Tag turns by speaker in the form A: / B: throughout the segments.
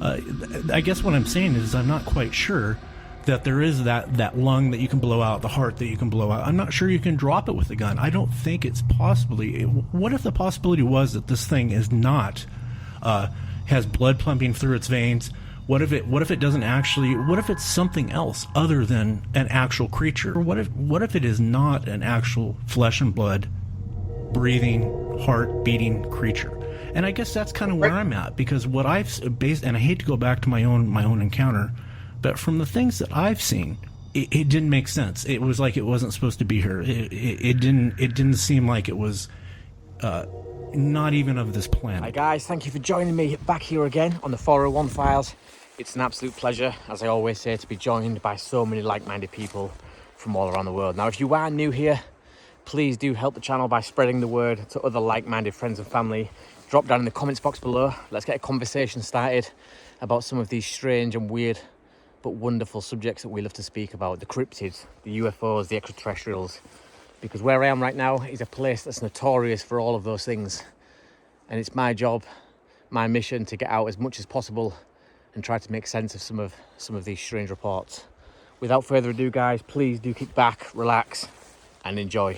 A: I guess what I'm saying is I'm not quite sure that there is that lung that you can blow out, the heart that you can blow out. I'm not sure you can drop it with a gun. I don't think it's possibly. What if the possibility was that this thing is not has blood pumping through its veins? What if it doesn't actually? What if it's something else other than an actual creature? What if it is not an actual flesh and blood, breathing, heart beating creature? And I guess that's kind of where I'm at, because what I've based, and I hate to go back to my own encounter, but from the things that I've seen, it didn't make sense. It was like it wasn't supposed to be here. It didn't seem like it was not even of this planet.
B: Hi guys, thank you for joining me back here again on the 401 Files. It's an absolute pleasure, as I always say, to be joined by so many like-minded people from all around the world. Now, if you are new here, please do help the channel by spreading the word to other like-minded friends and family. Drop down in the comments box below. Let's get a conversation started about some of these strange and weird but wonderful subjects that we love to speak about. The cryptids, the UFOs, the extraterrestrials. Because where I am right now is a place that's notorious for all of those things. And it's my job, my mission, to get out as much as possible and try to make sense of some of these strange reports. Without further ado, guys, please do kick back, relax, and enjoy.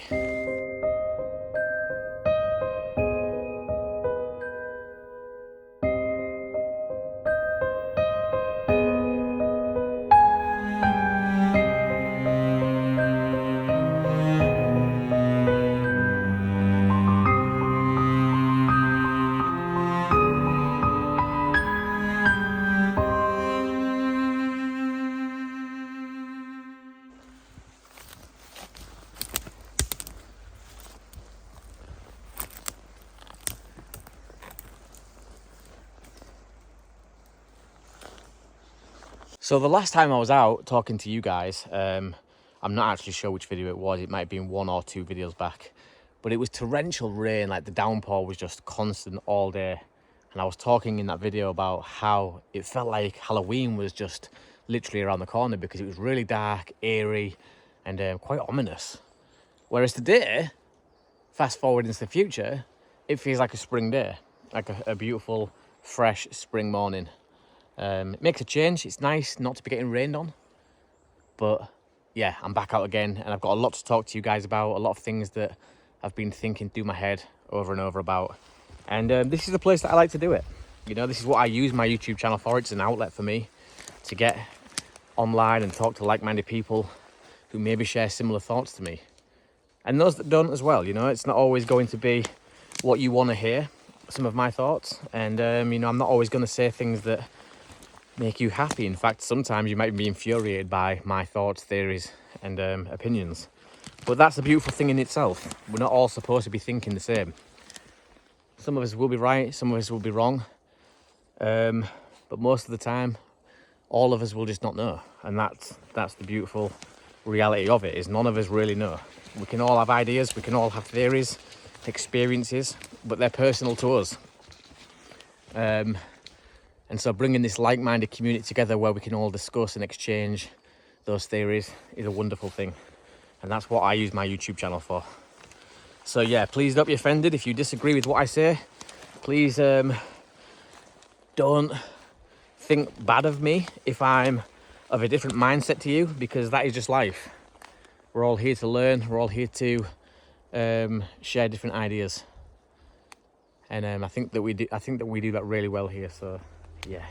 B: So the last time I was out talking to you guys, I'm not actually sure which video it was. It might have been 1 or 2 videos back, but it was torrential rain. Like, the downpour was just constant all day. And I was talking in that video about how it felt like Halloween was just literally around the corner, because it was really dark, eerie, and quite ominous. Whereas today, fast forward into the future, it feels like a spring day, like a beautiful, fresh spring morning. It makes a change. It's nice not to be getting rained on. But yeah, I'm back out again, and I've got a lot to talk to you guys about, a lot of things that I've been thinking through my head over and over about. And this is the place that I like to do it. You know, this is what I use my YouTube channel for. It's an outlet for me to get online and talk to like-minded people who maybe share similar thoughts to me. And those that don't as well. You know, it's not always going to be what you want to hear, some of my thoughts. And, you know, I'm not always going to say things that make you happy. In fact, sometimes you might be infuriated by my thoughts, theories, and opinions. But that's a beautiful thing in itself. We're not all supposed to be thinking the same. Some of us will be right, some of us will be wrong. But most of the time, all of us will just not know. And that's the beautiful reality of it, is none of us really know. We can all have ideas, we can all have theories, experiences, but they're personal to us. And so bringing this like-minded community together where we can all discuss and exchange those theories is a wonderful thing. And that's what I use my YouTube channel for. So yeah, please don't be offended if you disagree with what I say. Please don't think bad of me if I'm of a different mindset to you, because that is just life. We're all here to learn. We're all here to share different ideas. And I think that we do that really well here. So yeah.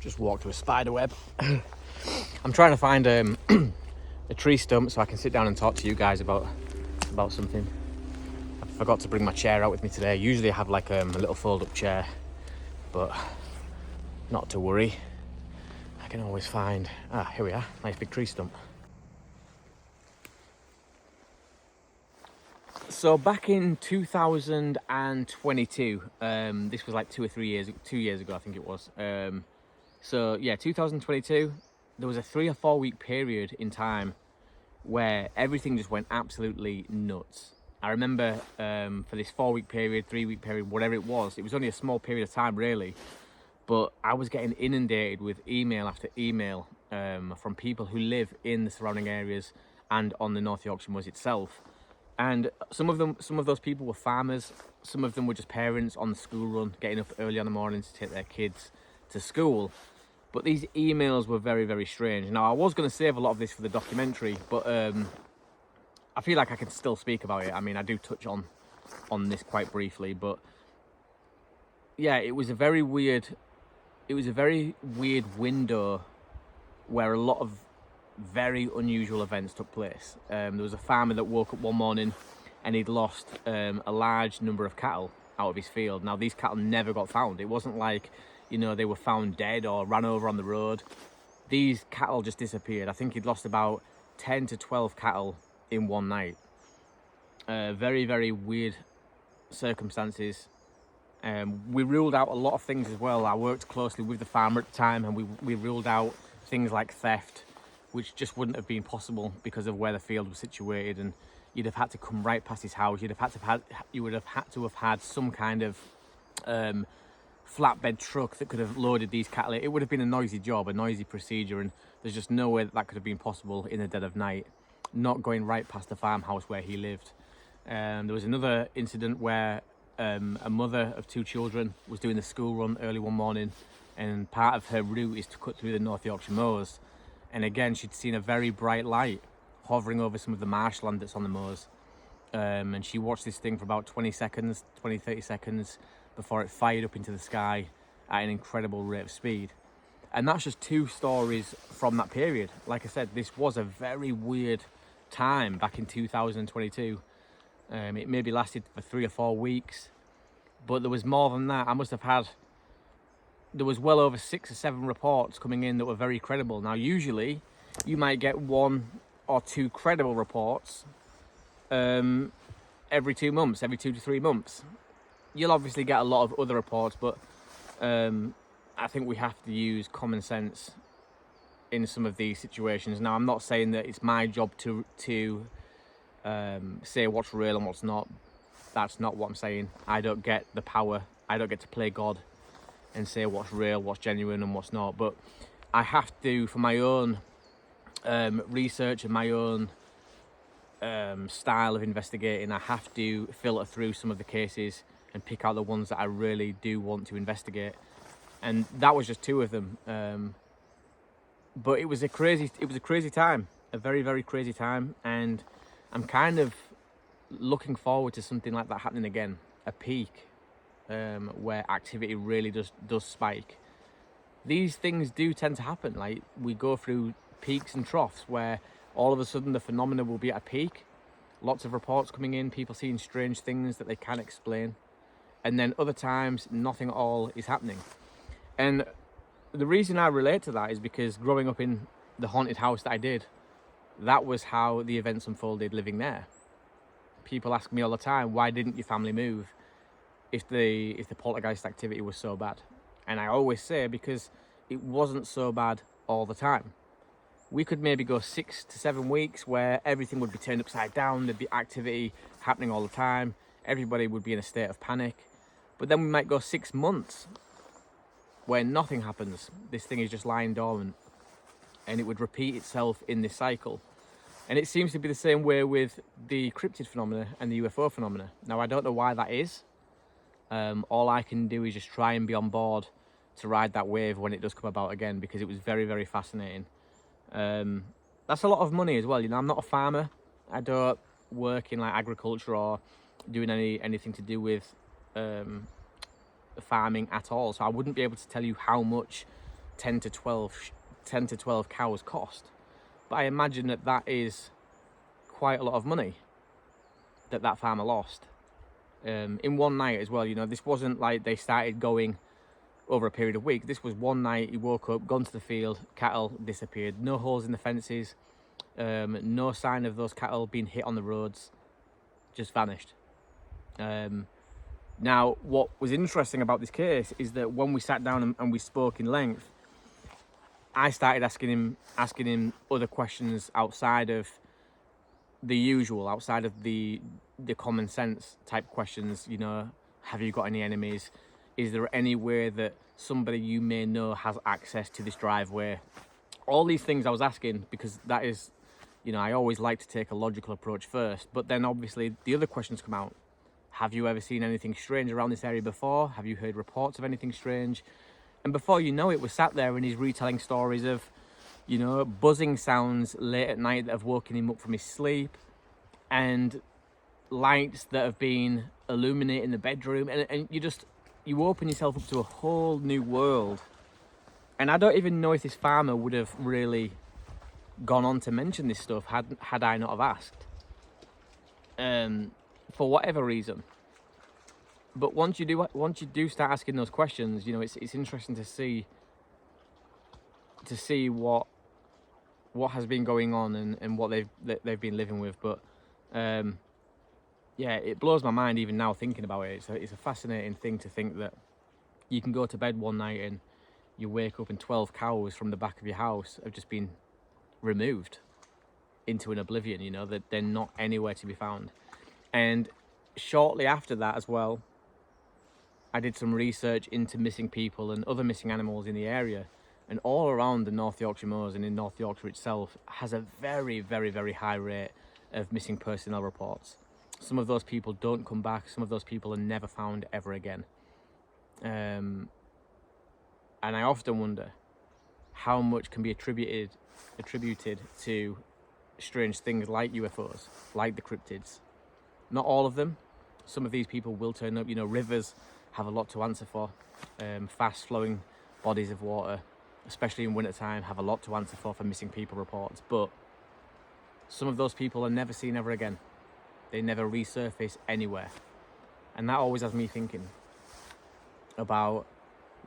B: Just walked to a spider web. I'm trying to find a tree stump so I can sit down and talk to you guys about something. I forgot to bring my chair out with me today. Usually I have like a little fold-up chair, but not to worry. I can always find... here we are. Nice big tree stump. So back in 2022, this was like 2 years ago, I think it was. So yeah, 2022, there was a 3 or 4 week period in time where everything just went absolutely nuts. I remember for this 4 week period, 3 week period, whatever it was only a small period of time really, But I was getting inundated with email after email from people who live in the surrounding areas and on the North Yorkshire Moors itself. And some of those people were farmers. Some of them were just parents on the school run, getting up early in the morning to take their kids to school. But these emails were very, very strange. Now, I was going to save a lot of this for the documentary, but I feel like I can still speak about it. I mean, I do touch on this quite briefly, but yeah, it was a very weird window where a lot of very unusual events took place. There was a farmer that woke up one morning and he'd lost a large number of cattle out of his field. Now, these cattle never got found. It wasn't like, you know, they were found dead or ran over on the road. These cattle just disappeared. I think he'd lost about 10 to 12 cattle in one night. Very, very weird circumstances. We ruled out a lot of things as well. I worked closely with the farmer at the time, and we ruled out things like theft, which just wouldn't have been possible because of where the field was situated, and you'd have had to come right past his house. You would have had to have had some kind of flatbed truck that could have loaded these cattle. It would have been a noisy job, a noisy procedure, and there's just no way that could have been possible in the dead of night, not going right past the farmhouse where he lived. There was another incident where a mother of 2 children was doing the school run early one morning, and part of her route is to cut through the North Yorkshire Moors. And again, she'd seen a very bright light hovering over some of the marshland that's on the moors. And she watched this thing for about 30 seconds before it fired up into the sky at an incredible rate of speed. And that's just 2 stories from that period. Like I said, this was a very weird time back in 2022. It maybe lasted for 3 or 4 weeks, but there was more than that. There was well over 6 or 7 reports coming in that were very credible. Now, usually you might get 1 or 2 credible reports every 2 months, every 2 to 3 months. You'll obviously get a lot of other reports, but I think we have to use common sense in some of these situations. Now, I'm not saying that it's my job to say what's real and what's not. That's not what I'm saying. I don't get the power. I don't get to play God and say what's real, what's genuine and what's not. But I have to, for my own research and my own style of investigating, I have to filter through some of the cases and pick out the ones that I really do want to investigate. And that was just 2 of them. But it was a crazy time, a very, very crazy time. And I'm kind of looking forward to something like that happening again, a peak where activity really does spike. These things do tend to happen. Like, we go through peaks and troughs where all of a sudden the phenomena will be at a peak. Lots of reports coming in, people seeing strange things that they can't explain. And then other times, nothing at all is happening. And the reason I relate to that is because growing up in the haunted house that I did, that was how the events unfolded living there. People ask me all the time, why didn't your family move if the poltergeist activity was so bad? And I always say, because it wasn't so bad all the time. We could maybe go 6 to 7 weeks where everything would be turned upside down, there'd be activity happening all the time, everybody would be in a state of panic. But then we might go 6 months where nothing happens. This thing is just lying dormant, and it would repeat itself in this cycle. And it seems to be the same way with the cryptid phenomena and the UFO phenomena. Now, I don't know why that is. All I can do is just try and be on board to ride that wave when it does come about again, because it was very, very fascinating. That's a lot of money as well. You know, I'm not a farmer. I don't work in like agriculture or doing anything to do with farming at all. So I wouldn't be able to tell you how much 10 to 12 cows cost. But I imagine that is quite a lot of money that farmer lost in one night as well. You know, this wasn't like they started going over a period of weeks. This was one night. He woke up, gone to the field, cattle disappeared. No holes in the fences, no sign of those cattle being hit on the roads, just vanished. Now, what was interesting about this case is that when we sat down and we spoke in length, I started asking him other questions outside of the usual, outside of the common sense type questions. You know, have you got any enemies? Is there any way that somebody you may know has access to this driveway. All these things I was asking because that is, you know, I always like to take a logical approach first, but then obviously the other questions come out. Have you ever seen anything strange around this area before? Have you heard reports of anything strange? And before you know it, we're sat there and he's retelling stories of, you know, buzzing sounds late at night that have woken him up from his sleep, and lights that have been illuminating the bedroom, and you open yourself up to a whole new world. And I don't even know if this farmer would have really gone on to mention this stuff had I not have asked, for whatever reason. But once you do start asking those questions, you know, it's interesting to see what has been going on and what they've been living with. But yeah, it blows my mind even now thinking about it. It's a fascinating thing to think that you can go to bed one night and you wake up and 12 cows from the back of your house have just been removed into an oblivion, you know, that they're not anywhere to be found. And shortly after that as well, I did some research into missing people and other missing animals in the area, and all around the North Yorkshire Moors and in North Yorkshire itself has a very, very, very high rate of missing personnel reports. Some of those people don't come back. Some of those people are never found ever again. And I often wonder how much can be attributed to strange things like UFOs, like the cryptids. Not all of them. Some of these people will turn up. You know, rivers have a lot to answer for. Fast flowing bodies of water, especially in wintertime, have a lot to answer for missing people reports. But some of those people are never seen ever again. They never resurface anywhere. And that always has me thinking about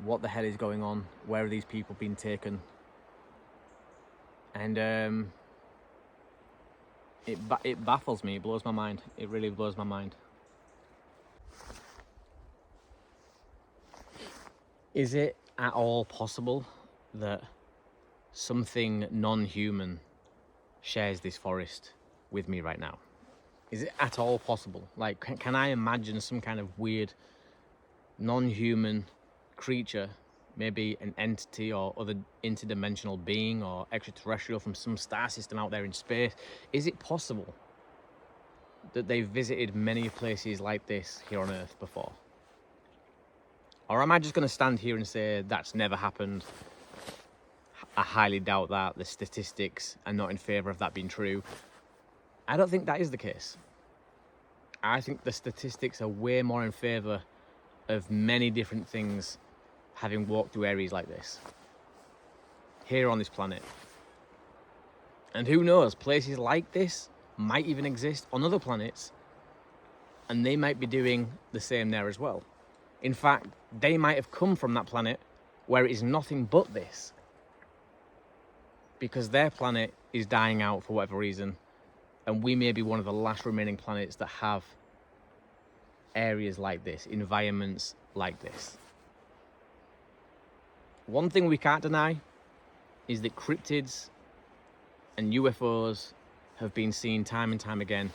B: what the hell is going on, where are these people being taken? And it baffles me, it blows my mind. It really blows my mind. Is it at all possible that something non-human shares this forest with me right now? Is it at all possible? Like, can I imagine some kind of weird non-human creature, maybe an entity or other interdimensional being or extraterrestrial from some star system out there in space? Is it possible that they've visited many places like this here on Earth before? Or am I just going to stand here and say that's never happened? I highly doubt that. The statistics are not in favour of that being true. I don't think that is the case. I think the statistics are way more in favour of many different things having walked through areas like this here on this planet. And who knows, places like this might even exist on other planets, and they might be doing the same there as well. In fact, they might have come from that planet where it is nothing but this, because their planet is dying out for whatever reason, and we may be one of the last remaining planets that have areas like this, environments like this. One thing we can't deny is that cryptids and UFOs have been seen time and time again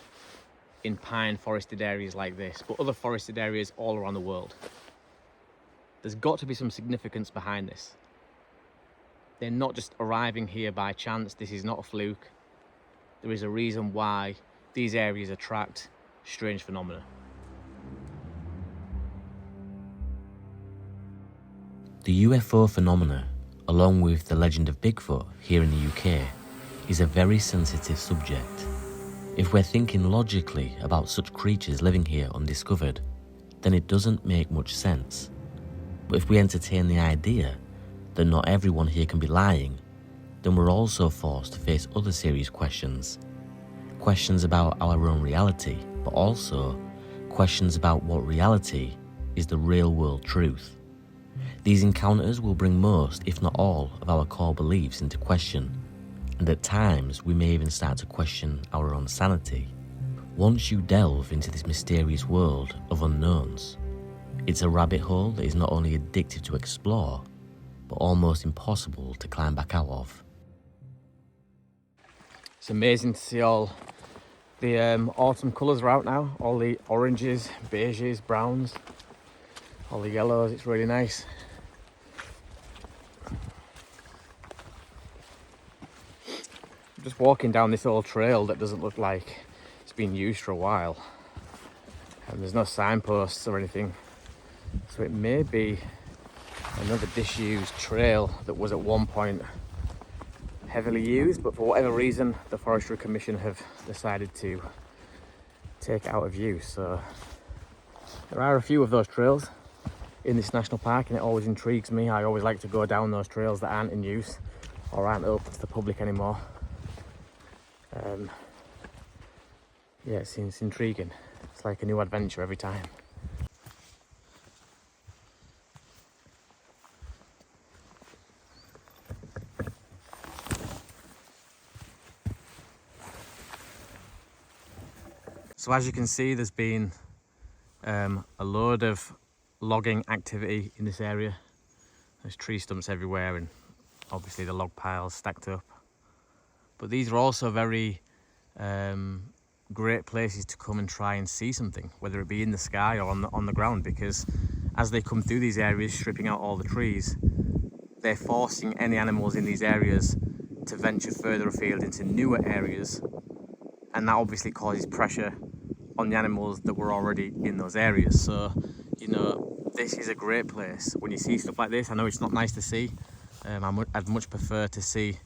B: in pine forested areas like this, but other forested areas all around the world. There's got to be some significance behind this. They're not just arriving here by chance. This is not a fluke. There is a reason why these areas attract strange phenomena.
C: The UFO phenomena, along with the legend of Bigfoot here in the UK, is a very sensitive subject. If we're thinking logically about such creatures living here undiscovered, then it doesn't make much sense. But if we entertain the idea that not everyone here can be lying, then we're also forced to face other serious questions. Questions about our own reality, but also questions about what reality is the real world truth. These encounters will bring most, if not all, of our core beliefs into question, and at times we may even start to question our own sanity. Once you delve into this mysterious world of unknowns, it's a rabbit hole that is not only addictive to explore, but almost impossible to climb back out of.
B: It's amazing to see all the autumn colours are out now. All the oranges, beiges, browns, all the yellows. It's really nice. Just walking down this old trail that doesn't look like it's been used for a while, and there's no signposts or anything, so it may be another disused trail that was at one point heavily used, but for whatever reason the Forestry Commission have decided to take it out of use. So there are a few of those trails in this national park, and it always intrigues me. I always like to go down those trails that aren't in use or aren't open to the public anymore. Yeah, it seems intriguing. It's like a new adventure every time. So as you can see, there's been a load of logging activity in this area. There's tree stumps everywhere and obviously the log piles stacked up. But these are also very great places to come and try and see something, whether it be in the sky or on the ground, because as they come through these areas, stripping out all the trees, they're forcing any animals in these areas to venture further afield into newer areas, and that obviously causes pressure on the animals that were already in those areas. So, you know, this is a great place. When you see stuff like this, I know it's not nice to see. I'd much prefer to see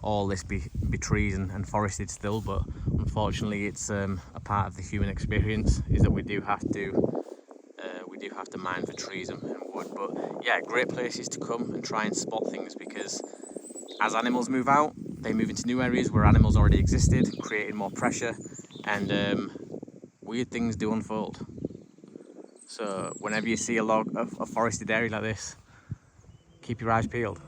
B: all this be trees and forested still, but unfortunately it's a part of the human experience, is that we do have to mine for trees and wood. But yeah, great places to come and try and spot things, because as animals move out, they move into new areas where animals already existed, creating more pressure, and weird things do unfold. So whenever you see a forested area like this, keep your eyes peeled.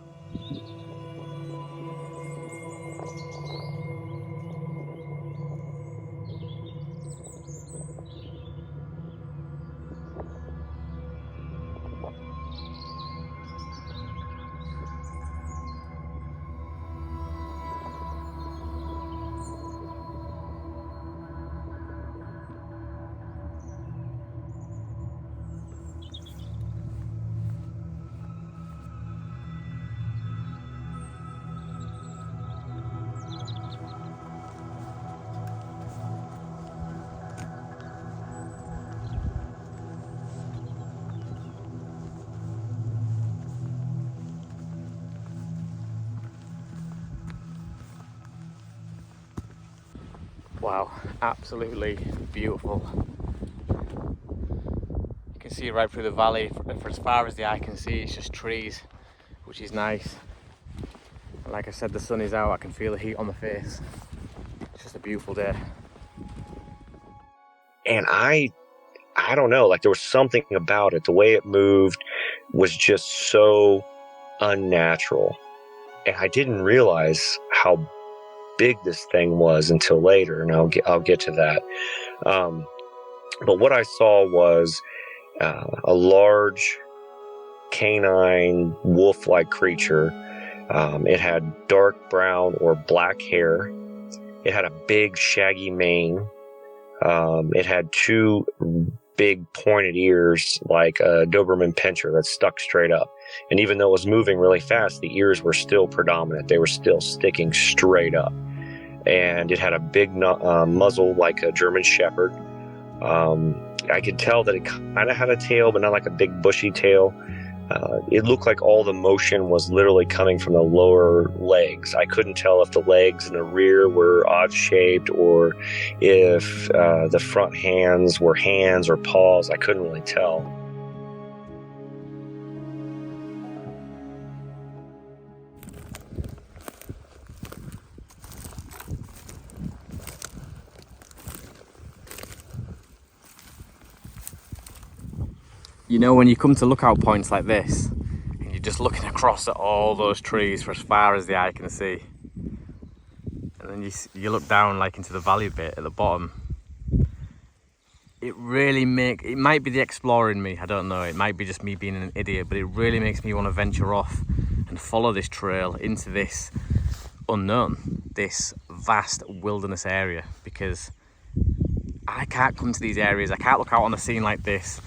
B: Wow, absolutely beautiful. You can see right through the valley, for as far as the eye can see, it's just trees, which is nice. And like I said, the sun is out, I can feel the heat on my face. It's just a beautiful day.
D: And I don't know, like there was something about it. The way it moved was just so unnatural. And I didn't realize how big this thing was until later, and I'll get to that. But what I saw was a large canine wolf-like creature. It had dark brown or black hair. It had a big shaggy mane. It had two big pointed ears like a Doberman Pinscher that stuck straight up. And even though it was moving really fast, the ears were still predominant. They were still sticking straight up. And it had a big muzzle like a German Shepherd. I could tell that it kind of had a tail, but not like a big bushy tail. It looked like all the motion was literally coming from the lower legs. I couldn't tell if the legs in the rear were odd-shaped or if the front hands were hands or paws. I couldn't really tell.
B: You know, when you come to lookout points like this, and you're just looking across at all those trees for as far as the eye can see, and then you look down like into the valley bit at the bottom, it might be the explorer in me, I don't know, it might be just me being an idiot, but it really makes me want to venture off and follow this trail into this unknown, this vast wilderness area, because I can't come to these areas, I can't look out on a scene like this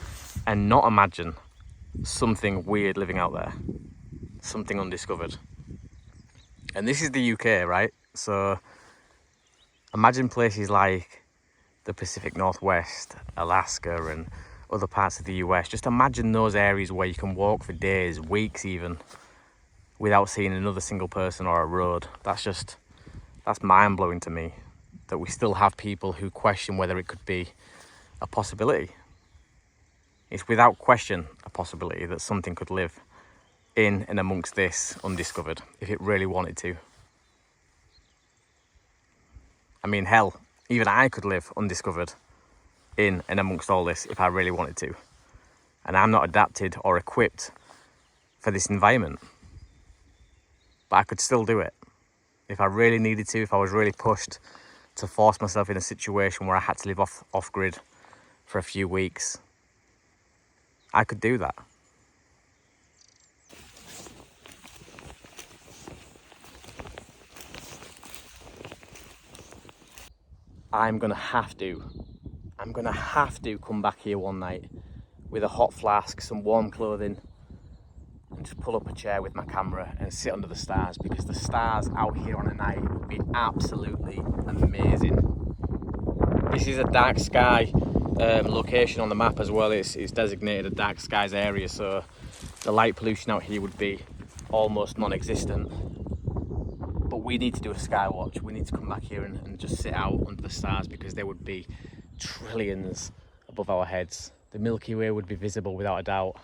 B: and not imagine something weird living out there, something undiscovered. And this is the UK, right? So imagine places like the Pacific Northwest, Alaska, and other parts of the US. Just imagine those areas where you can walk for days, weeks even, without seeing another single person or a road. That's mind-blowing to me, that we still have people who question whether it could be a possibility. It's without question a possibility that something could live in and amongst this undiscovered, if it really wanted to. I mean, hell, even I could live undiscovered in and amongst all this if I really wanted to. And I'm not adapted or equipped for this environment. But I could still do it. If I really needed to, if I was really pushed to force myself in a situation where I had to live off grid for a few weeks, I could do that. I'm gonna have to come back here one night with a hot flask, some warm clothing, and just pull up a chair with my camera and sit under the stars, because the stars out here on a night would be absolutely amazing. This is a dark sky location on the map as well. It's designated a dark skies area, so the light pollution out here would be almost non-existent. But we need to do a sky watch. We need to come back here and just sit out under the stars, because there would be trillions above our heads. The Milky Way would be visible without a doubt,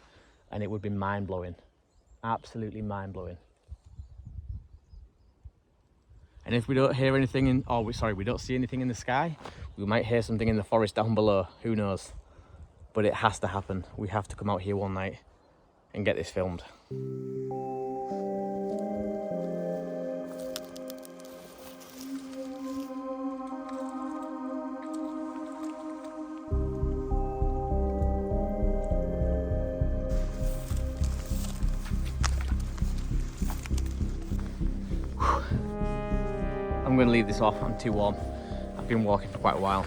B: and it would be mind-blowing. Absolutely mind-blowing. And if we don't hear anything we don't see anything in the sky, we might hear something in the forest down below. Who knows? But it has to happen. We have to come out here one night and get this filmed. I'm going to leave this off. I'm too warm. I've been walking for quite a while.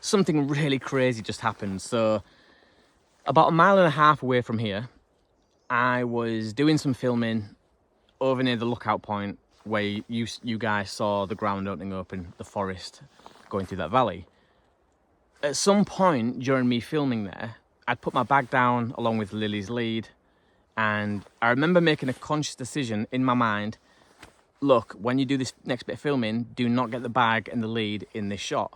B: Something really crazy just happened. So about 1.5 miles away from here, I was doing some filming over near the lookout point where you guys saw the ground opening up in the forest going through that valley. At some point during me filming there, I'd put my bag down along with Lily's lead, and I remember making a conscious decision in my mind: look, when you do this next bit of filming, do not get the bag and the lead in this shot.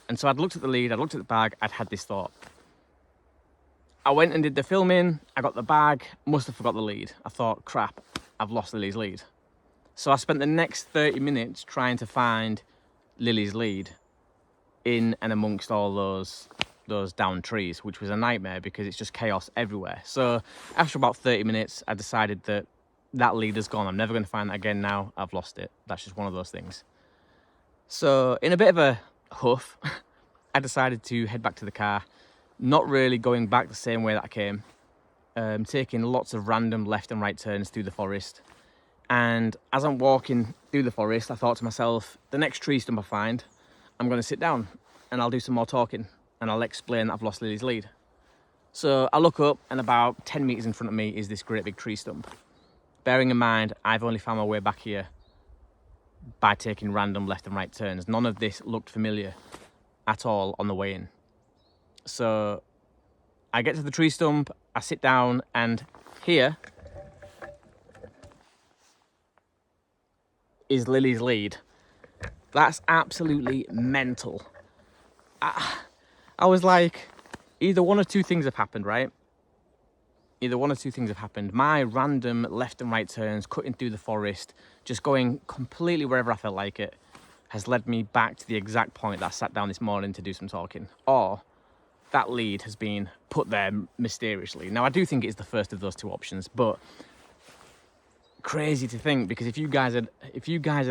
B: And so I'd looked at the lead, I'd looked at the bag, I'd had this thought. I went and did the filming, I got the bag, must have forgot the lead. I thought, crap, I've lost Lily's lead. So I spent the next 30 minutes trying to find Lily's lead in and amongst all those downed trees, which was a nightmare because it's just chaos everywhere. So after about 30 minutes, I decided that lead is gone. I'm never going to find that again now. I've lost it. That's just one of those things. So in a bit of a huff, I decided to head back to the car, not really going back the same way that I came, taking lots of random left and right turns through the forest. And as I'm walking through the forest, I thought to myself, the next tree stump I find, I'm going to sit down and I'll do some more talking and I'll explain that I've lost Lily's lead. So I look up, and about 10 meters in front of me is this great big tree stump. Bearing in mind, I've only found my way back here by taking random left and right turns. None of this looked familiar at all on the way in. So I get to the tree stump, I sit down, and here is Lily's lead. That's absolutely mental. I was like, either one or two things have happened, right? Either one or two things have happened. My random left and right turns, cutting through the forest, just going completely wherever I felt like it, has led me back to the exact point that I sat down this morning to do some talking. Or that lead has been put there mysteriously. Now, I do think it's the first of those two options, but crazy to think, because if you guys had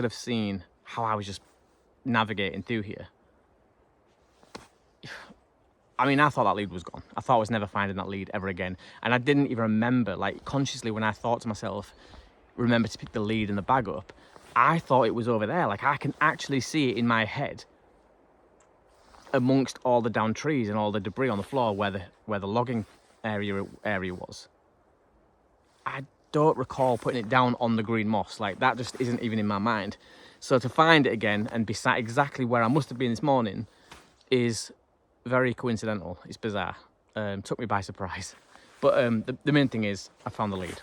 B: have seen how I was just navigating through here, I mean, I thought that lead was gone. I thought I was never finding that lead ever again. And I didn't even remember, like, consciously, when I thought to myself, remember to pick the lead and the bag up, I thought it was over there. Like, I can actually see it in my head amongst all the downed trees and all the debris on the floor where the logging area was. I don't recall putting it down on the green moss. Like, that just isn't even in my mind. So to find it again and be sat exactly where I must have been this morning is very coincidental. It's bizarre. Took me by surprise. But the main thing is I found the lead.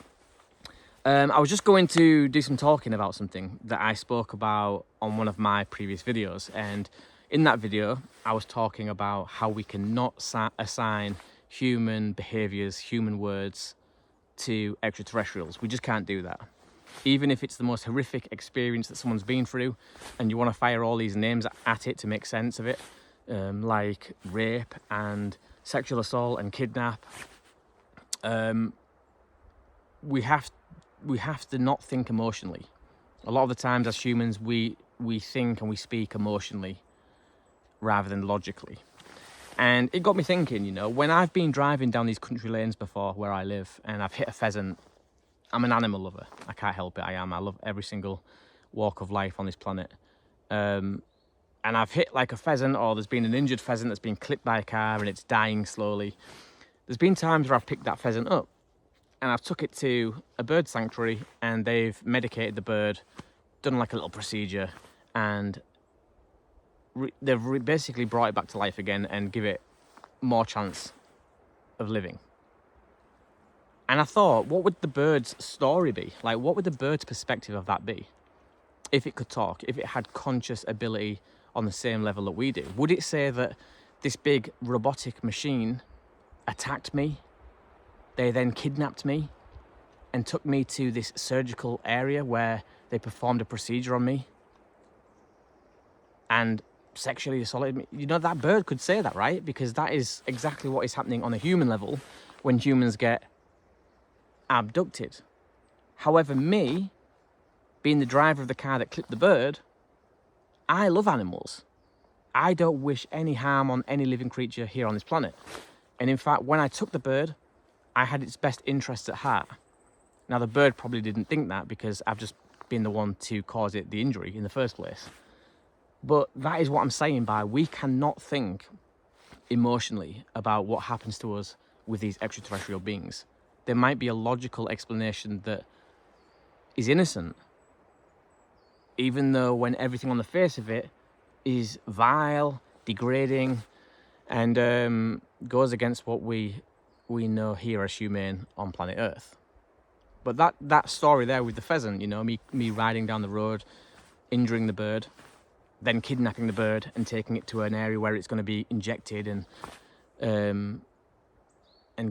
B: I was just going to do some talking about something that I spoke about on one of my previous videos. And in that video, I was talking about how we cannot assign human behaviours, human words to extraterrestrials. We just can't do that. Even if it's the most horrific experience that someone's been through and you want to fire all these names at it to make sense of it, like rape and sexual assault and kidnap, we have to not think emotionally. A lot of the times as humans, we think and we speak emotionally rather than logically. And it got me thinking, you know, when I've been driving down these country lanes before where I live and I've hit a pheasant, I'm an animal lover. I can't help it, I am. I love every single walk of life on this planet. And I've hit like a pheasant, or there's been an injured pheasant that's been clipped by a car and it's dying slowly. There's been times where I've picked that pheasant up and I've took it to a bird sanctuary and they've medicated the bird, done like a little procedure, and they've basically brought it back to life again and give it more chance of living. And I thought, what would the bird's story be? Like, what would the bird's perspective of that be? If it could talk, if it had conscious ability on the same level that we do, would it say that this big robotic machine attacked me, they then kidnapped me and took me to this surgical area where they performed a procedure on me and sexually assaulted me? You know, that bird could say that, right? Because that is exactly what is happening on a human level when humans get abducted. However, me, being the driver of the car that clipped the bird, I love animals. I don't wish any harm on any living creature here on this planet. And in fact, when I took the bird, I had its best interests at heart. Now, the bird probably didn't think that because I've just been the one to cause it the injury in the first place. But that is what I'm saying by we cannot think emotionally about what happens to us with these extraterrestrial beings. There might be a logical explanation that is innocent, even though when everything on the face of it is vile, degrading, and goes against what we know here as humane on planet Earth. But that story there with the pheasant, you know, me riding down the road, injuring the bird, then kidnapping the bird and taking it to an area where it's going to be injected and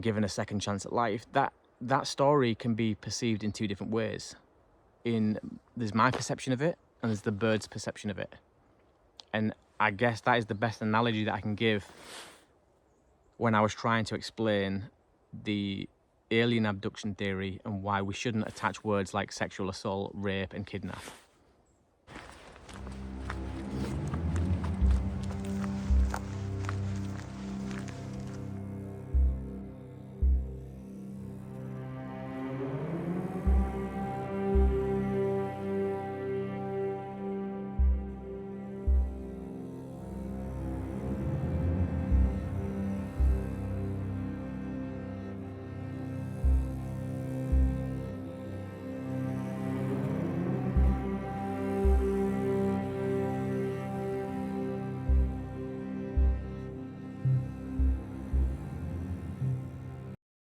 B: given a second chance at life, that story can be perceived in two different ways. There's my perception of it and there's the bird's perception of it. And I guess that is the best analogy that I can give when I was trying to explain the alien abduction theory and why we shouldn't attach words like sexual assault, rape and kidnap.